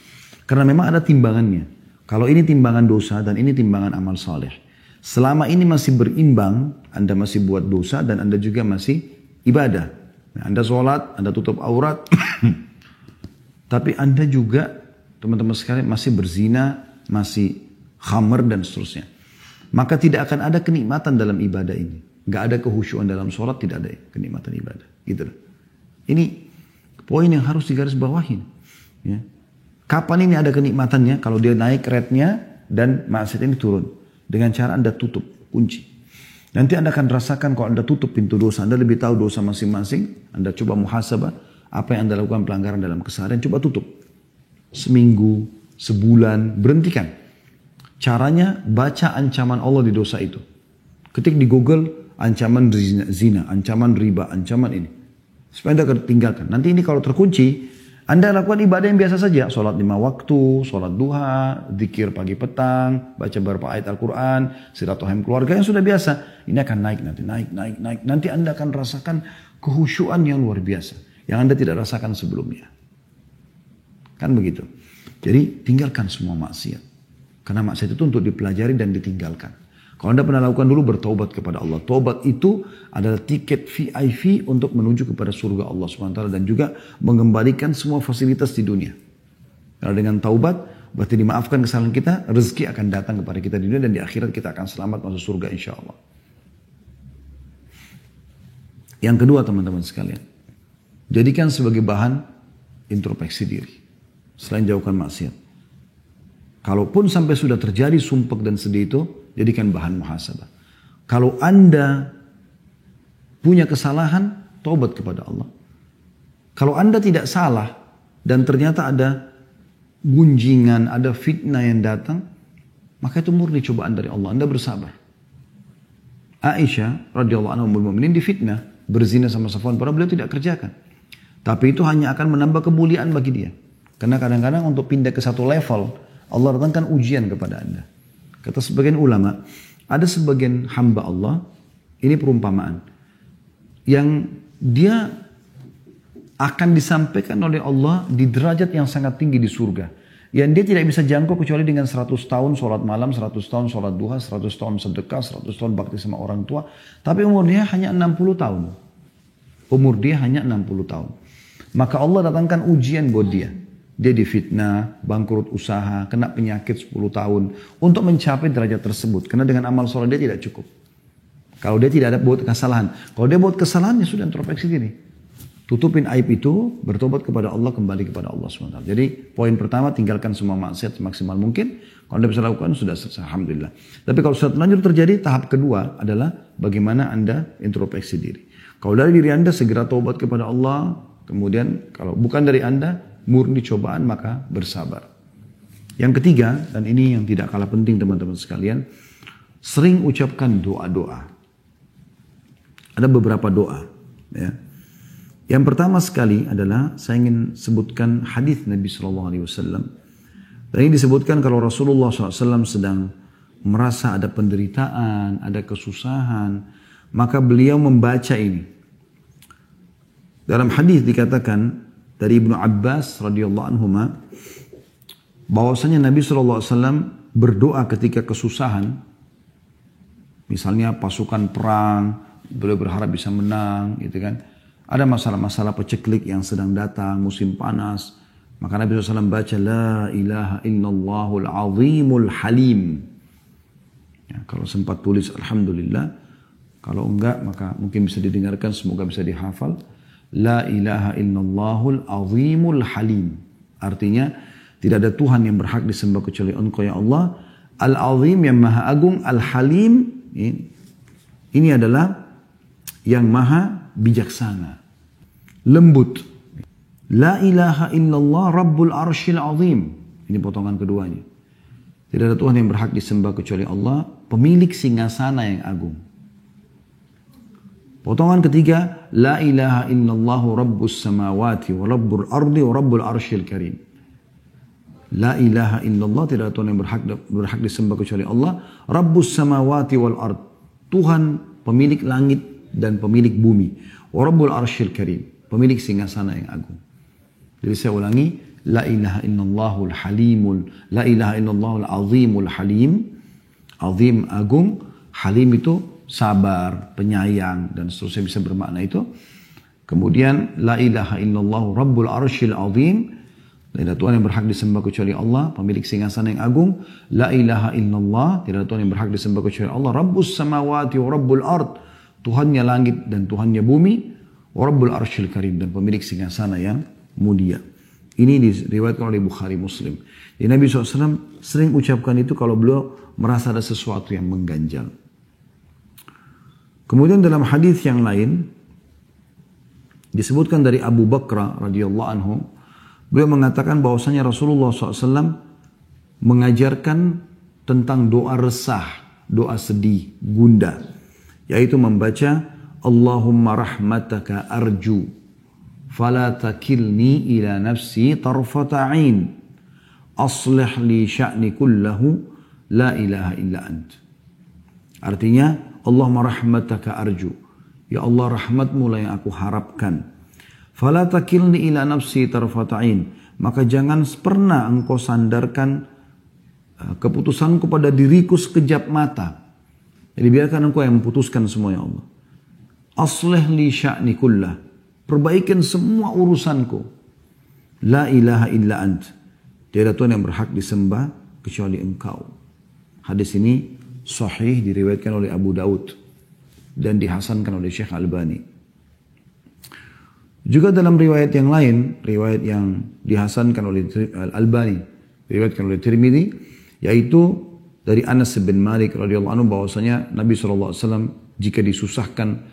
Karena memang ada timbangannya. Kalau ini timbangan dosa dan ini timbangan amal saleh. Selama ini masih berimbang, Anda masih buat dosa dan Anda juga masih ibadah. Anda sholat, Anda tutup aurat. Tapi Anda juga, teman-teman sekalian, masih berzina, masih khamar dan seterusnya. Maka tidak akan ada kenikmatan dalam ibadah ini. Gak ada kehusyuan dalam sholat, tidak ada kenikmatan ibadah. Gitu. Ini poin yang harus digarisbawahin. Ya. Kapan ini ada kenikmatannya? Kalau dia naik rate-nya dan maksiat ini turun. Dengan cara Anda tutup, kunci. Nanti Anda akan rasakan kalau Anda tutup pintu dosa. Anda lebih tahu dosa masing-masing. Anda coba muhasabah. Apa yang Anda lakukan pelanggaran dalam keseharian. Coba tutup. Seminggu, sebulan, berhentikan. Caranya baca ancaman Allah di dosa itu. Ketik di Google ancaman zina, ancaman riba, ancaman ini. Supaya Anda tinggalkan. Nanti ini kalau terkunci, Anda lakukan ibadah yang biasa saja. Sholat 5 waktu, sholat duha, zikir pagi petang, baca beberapa ayat Al-Quran, silaturahim keluarga yang sudah biasa. Ini akan naik nanti, naik. Nanti Anda akan rasakan kehusyuan yang luar biasa. Yang Anda tidak rasakan sebelumnya. Kan begitu. Jadi tinggalkan semua maksiat. Karena maksiat itu untuk dipelajari dan ditinggalkan. Kalau Anda pernah lakukan dulu, bertaubat kepada Allah. Taubat itu adalah tiket VIP untuk menuju kepada surga Allah SWT. Dan juga mengembalikan semua fasilitas di dunia. Karena dengan taubat, berarti dimaafkan kesalahan kita, rezeki akan datang kepada kita di dunia. Dan di akhirat kita akan selamat masuk surga insya Allah. Yang kedua teman-teman sekalian. Jadikan sebagai bahan introspeksi diri. Selain jauhkan maksiat. Kalaupun sampai sudah terjadi sumpek dan sedih itu, jadikan bahan muhasabah. Kalau Anda punya kesalahan, taubat kepada Allah. Kalau Anda tidak salah dan ternyata ada gunjingan, ada fitnah yang datang, maka itu murni cobaan dari Allah. Anda bersabar. Aisyah radhiyallahu anha ummul mukminin difitnah berzina sama Safwan, padahal beliau tidak kerjakan. Tapi itu hanya akan menambah kemuliaan bagi dia. Karena kadang-kadang untuk pindah ke satu level, Allah datangkan ujian kepada Anda. Kata sebagian ulama, ada sebagian hamba Allah, ini perumpamaan, yang dia akan disampaikan oleh Allah di derajat yang sangat tinggi di surga. Yang dia tidak bisa jangkau kecuali dengan 100 tahun sholat malam, 100 tahun sholat duha, 100 tahun sedekah, 100 tahun bakti sama orang tua. Tapi umur dia hanya 60 tahun. Umur dia hanya 60 tahun. Maka Allah datangkan ujian buat dia. Dia difitnah, bangkrut usaha, kena penyakit 10 tahun. Untuk mencapai derajat tersebut. Karena dengan amal sholat dia tidak cukup. Kalau dia tidak ada buat kesalahan. Kalau dia buat kesalahan, ya sudah introspeksi diri. Tutupin aib itu, bertobat kepada Allah, kembali kepada Allah SWT. Jadi poin pertama, tinggalkan semua maksiat semaksimal mungkin. Kalau Anda bisa lakukan, sudah selesai. Alhamdulillah. Tapi kalau sudah terlanjur terjadi, tahap kedua adalah bagaimana Anda introspeksi diri. Kalau dari diri Anda, segera taubat kepada Allah. Kemudian kalau bukan dari Anda, murni cobaan, maka bersabar. Yang ketiga, dan ini yang tidak kalah penting teman-teman sekalian, sering ucapkan doa-doa. Ada beberapa doa. Ya. Yang pertama sekali adalah saya ingin sebutkan hadis Nabi SAW. Dan ini disebutkan kalau Rasulullah SAW sedang merasa ada penderitaan, ada kesusahan, maka beliau membaca ini. Dalam hadis dikatakan dari Ibnu Abbas radhiyallahu anhuma bahwasanya Nabi SAW berdoa ketika kesusahan. Misalnya pasukan perang, beliau berharap bisa menang, gitu kan. Ada masalah-masalah peceklik yang sedang datang, musim panas. Maka Nabi SAW baca, La ilaha illallahul azimul halim. Ya, kalau sempat tulis, Alhamdulillah. Kalau enggak, maka mungkin bisa didengarkan, semoga bisa dihafal. La ilaha illallahul azimul halim. Artinya, tidak ada Tuhan yang berhak disembah kecuali Engkau ya Allah. Al-azim yang maha agung, al-halim. Ini adalah yang maha bijaksana. Lembut. La ilaha illallah rabbul arshil azim. Ini potongan keduanya. Tidak ada Tuhan yang berhak disembah kecuali Allah, pemilik singgasana yang agung. Potongan ketiga, la ilaha illallah rabbus samawati wa rabbul ardi wa rabbul arshil karim. La ilaha illallah, tidak ada Tuhan yang berhak disembah kecuali Allah, rabbus samawati wal ard. Tuhan pemilik langit dan pemilik bumi. Wa rabbul arshil karim. Pemilik singgasana yang agung. Jadi saya ulangi, la ilaha illallahul halimul, la ilaha illallahul azimul halim. Azim agung, halim itu sabar, penyayang dan seterusnya bisa bermakna itu. Kemudian la ilaha illallah rabbul arshil azim. Tidak ada Tuhan yang berhak disembah kecuali Allah, pemilik singgasana yang agung. La ilaha illallah, tidak ada Tuhan yang berhak disembah kecuali Allah. Rabbus samawati wa rabbul ard. Tuhannya langit dan Tuhannya bumi. Wa rabbul arshil karim, dan pemilik singgasana yang mulia. Ini diriwayatkan oleh Bukhari Muslim. Jadi Nabi SAW sering ucapkan itu kalau beliau merasa ada sesuatu yang mengganjal. Kemudian dalam hadis yang lain disebutkan dari Abu Bakar radhiyallahu anhu, beliau mengatakan bahwasanya Rasulullah SAW mengajarkan tentang doa resah, doa sedih, gundah, yaitu membaca Allahumma rahmataka arju fala takilni ila nafsi tarfata ain aslih li sya'ni kullahu la ilaha illa ant. Artinya, Allahumma rahmataka arju, ya Allah rahmatmu lah yang aku harapkan. Fala takilni ila nafsi tarfata ain, maka jangan pernah engkau sandarkan keputusanku pada diriku sekejap mata. Jadi biarkan engkau yang memutuskan semua ya Allah. Aslih li sya'ni kullah, perbaikan semua urusanku. La ilaha illa ant, tidak ada Tuhan yang berhak disembah kecuali engkau. Hadis ini sahih, diriwayatkan oleh Abu Daud dan dihasankan oleh Syekh Albani. Juga dalam riwayat yang lain, riwayat yang dihasankan oleh Albani, diriwayatkan oleh Tirmidzi, yaitu dari Anas bin Malik radhiyallahu anhu bahwasanya Nabi SAW jika disusahkan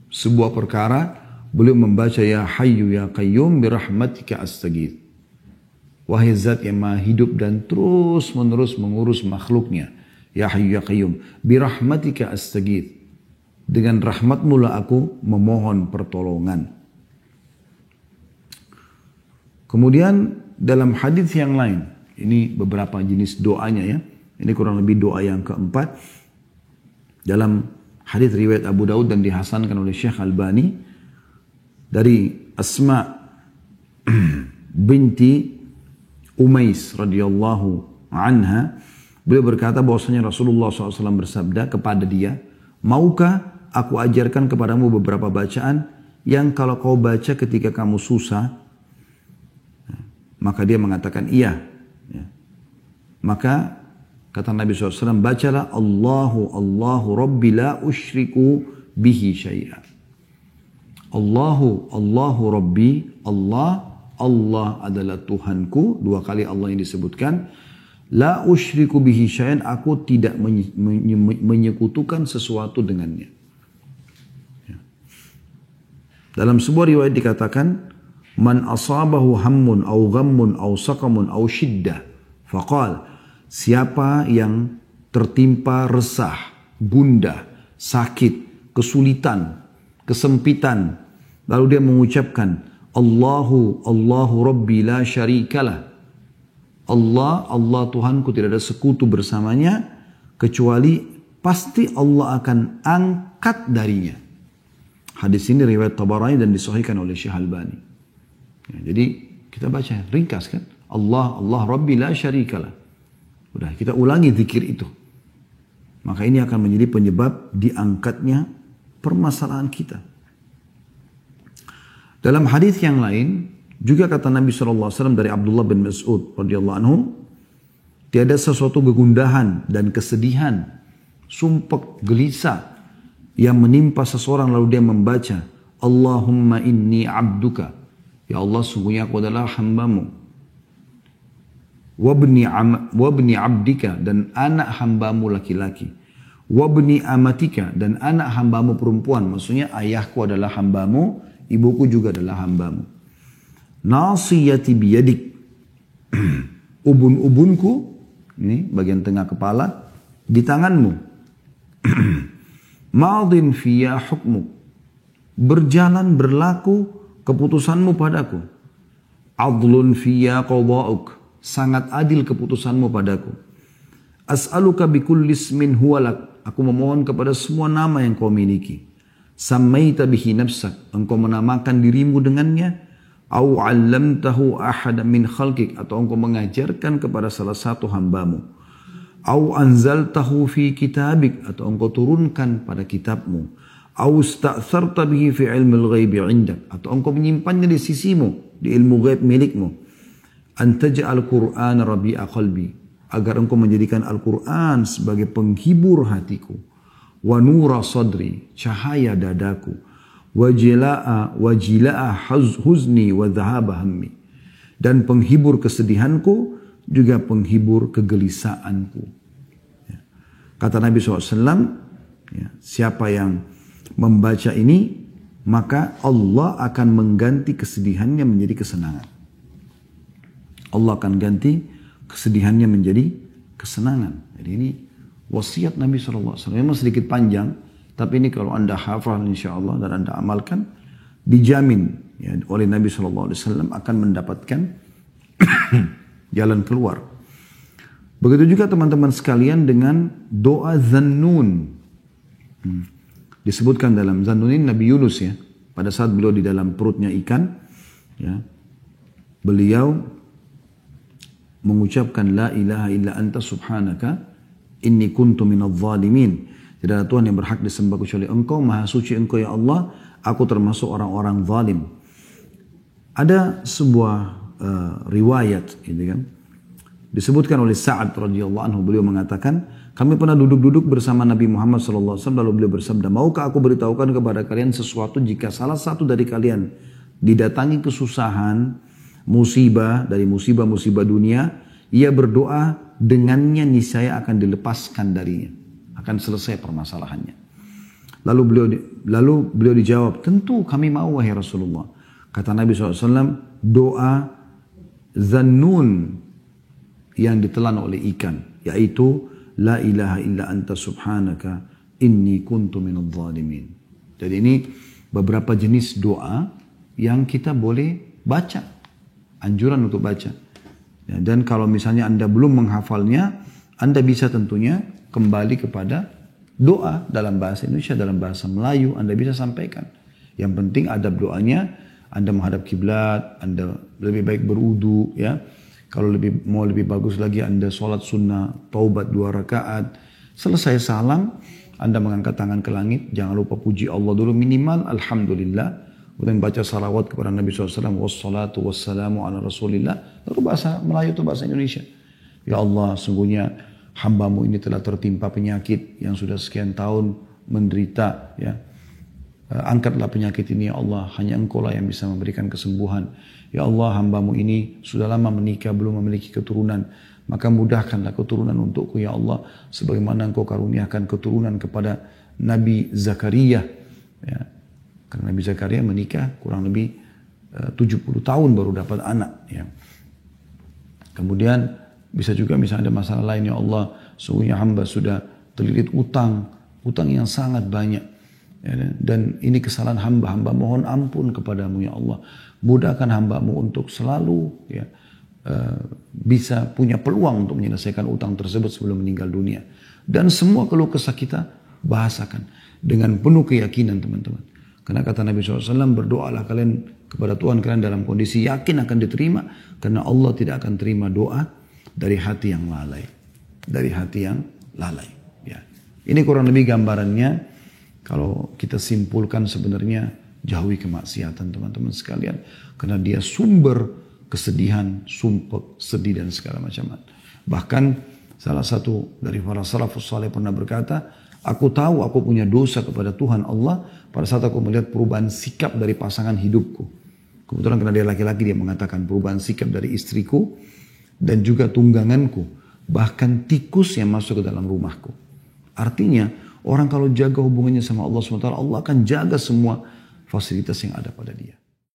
sebuah perkara, beliau membaca ya hayyu ya qayyum birahmatika astaghits. Wahai zat yang maha hidup dan terus menerus mengurus makhluknya. Ya Hayyu ya Qayyum. Birahmatika astaghith. Dengan rahmatmu lah aku memohon pertolongan. Kemudian dalam hadis yang lain, ini beberapa jenis doanya ya. Ini kurang lebih doa yang keempat. Dalam hadis riwayat Abu Daud dan dihasankan oleh Syekh Albani dari Asma binti Umais radhiyallahu anha, beliau berkata bahwasanya Rasulullah SAW bersabda kepada dia, maukah aku ajarkan kepadamu beberapa bacaan yang kalau kau baca ketika kamu susah, maka dia mengatakan iya. Maka kata Nabi SAW, bacalah Allahu Rabbi la usyriku bihi syai'a. Allahu Rabbi, Allah adalah Tuhanku. Dua kali Allah yang disebutkan. La usyriku bihi syai'an, aku tidak menyekutukan sesuatu dengannya. Dalam sebuah riwayat dikatakan, man asabahu hammun au ghammun au saqamun au syiddah faqal, siapa yang tertimpa resah, gundah, sakit, kesulitan, kesempitan, lalu dia mengucapkan Allahu Rabbi la syarikalah, Allah Tuhanku tidak ada sekutu bersamanya, kecuali pasti Allah akan angkat darinya. Hadis ini riwayat Tabarani dan disahihkan oleh Syekh Albani. Ya, jadi kita baca ringkas kan, Allah Rabbi la syarikalah. Udah kita ulangi zikir itu. Maka ini akan menjadi penyebab diangkatnya permasalahan kita. Dalam hadis yang lain juga kata Nabi SAW dari Abdullah bin Mas'ud radhiyallahu anhu, tiada sesuatu kegundahan dan kesedihan, sumpek, gelisah yang menimpa seseorang lalu dia membaca Allahumma inni abduka, ya Allah sungguhnya aku adalah hambamu, wabni abdika, dan anak hambamu laki-laki, wabni amatika, dan anak hambamu perempuan, maksudnya ayahku adalah hambamu, ibuku juga adalah hambamu, nasiyati biyadik, ubun-ubunku, ini bagian tengah kepala, di tanganmu, madin fiyya hukmuk, berjalan berlaku keputusanmu padaku, adlun fiyya qada'uk, sangat adil keputusanmu padaku, as'aluka bikulli ismin huwalak, aku memohon kepada semua nama yang kau miliki, sammaita bihi nafsak, engkau menamakan dirimu dengannya, au 'allamtahu ahadan min khalqik, atau engkau mengajarkan kepada salah satu hambamu, au anzaltahu fi kitabik, atau engkau turunkan pada kitabmu, au sta'tharta bihi fi ilmil ghaibi 'indak, atau engkau menyimpannya di sisimu, di ilmu ghaib milikmu, antaj'al Qur'an rabi'a qalbi, agar engkau menjadikan Al-Qur'an sebagai penghibur hatiku, wa nura sadri, cahaya dadaku, wajila'a huzni wa dhahaba hammi, dan penghibur kesedihanku juga penghibur kegelisahanku. Kata Nabi SAW, siapa yang membaca ini, maka Allah akan mengganti kesedihannya menjadi kesenangan. Allah akan ganti kesedihannya menjadi kesenangan. Jadi ini wasiat Nabi SAW. Memang sedikit panjang, tapi ini kalau anda hafal insya Allah dan anda amalkan, dijamin ya, oleh Nabi SAW akan mendapatkan jalan keluar. Begitu juga teman-teman sekalian dengan doa Zannun. Disebutkan dalam Zannun ini Nabi Yunus ya. Pada saat beliau di dalam perutnya ikan, ya, beliau mengucapkan la ilaha illa anta subhanaka inni kuntu minadh dhalimin. Tidak ada Tuhan yang berhak disembah kecuali Engkau, maha suci Engkau ya Allah, aku termasuk orang-orang zalim. Ada sebuah riwayat gitu kan. Disebutkan oleh Sa'ad radhiyallahu anhu, beliau mengatakan, kami pernah duduk-duduk bersama Nabi Muhammad sallallahu alaihi wasallam, lalu beliau bersabda, maukah aku beritahukan kepada kalian sesuatu jika salah satu dari kalian didatangi kesusahan, musibah dari musibah-musibah dunia, ia berdoa dengannya niscaya akan dilepaskan darinya, akan selesai permasalahannya. Lalu beliau dijawab, tentu kami mau wahai Rasulullah. Kata Nabi SAW, doa Zannun yang ditelan oleh ikan, yaitu la ilaha illa anta subhanaka inni kuntu minadh dhalimin. Jadi ini beberapa jenis doa yang kita boleh baca, anjuran untuk baca. Ya, dan kalau misalnya Anda belum menghafalnya, Anda bisa tentunya kembali kepada doa dalam bahasa Indonesia, dalam bahasa Melayu, Anda bisa sampaikan. Yang penting adab doanya, Anda menghadap kiblat, Anda lebih baik berudu, ya. Kalau mau lebih bagus lagi, Anda sholat sunnah, taubat 2 rakaat. Selesai salam, Anda mengangkat tangan ke langit. Jangan lupa puji Allah dulu minimal, alhamdulillah. Kemudian baca salawat kepada Nabi SAW. Wassalatu wassalamu ala rasulillah. Lalu bahasa Melayu atau bahasa Indonesia. Ya Allah, sungguhnya hambamu ini telah tertimpa penyakit yang sudah sekian tahun menderita. Ya. Angkatlah penyakit ini ya Allah. Hanya Engkau lah yang bisa memberikan kesembuhan. Ya Allah, hambamu ini sudah lama menikah, belum memiliki keturunan. Maka mudahkanlah keturunan untukku ya Allah. Sebagaimana Engkau karuniakan keturunan kepada Nabi Zakaria. Ya. Karena Nabi Zakaria menikah kurang lebih 70 tahun baru dapat anak. Ya. Kemudian bisa juga misalnya ada masalah lain ya Allah. Sungguhnya hamba sudah terlilit utang yang sangat banyak. Ya, dan ini kesalahan hamba mohon ampun kepadamu ya Allah. Mudahkan hambamu untuk selalu ya, bisa punya peluang untuk menyelesaikan utang tersebut sebelum meninggal dunia. Dan semua keluh kesah kita bahasakan dengan penuh keyakinan teman-teman. Karena kata Nabi SAW, berdoalah kalian kepada Tuhan kalian dalam kondisi yakin akan diterima. Karena Allah tidak akan terima doa dari hati yang lalai. Dari hati yang lalai. Ya. Ini kurang lebih gambarannya. Kalau kita simpulkan sebenarnya jauhi kemaksiatan teman-teman sekalian. Karena dia sumber kesedihan, sumpah, sedih dan segala macam. Bahkan salah satu dari para salafus saleh pernah berkata, aku tahu aku punya dosa kepada Tuhan Allah pada saat aku melihat perubahan sikap dari pasangan hidupku. Kebetulan karena dia laki-laki, dia mengatakan perubahan sikap dari istriku dan juga tungganganku. Bahkan tikus yang masuk ke dalam rumahku. Artinya orang kalau jaga hubungannya sama Allah SWT, Allah akan jaga semua fasilitas yang ada pada dia.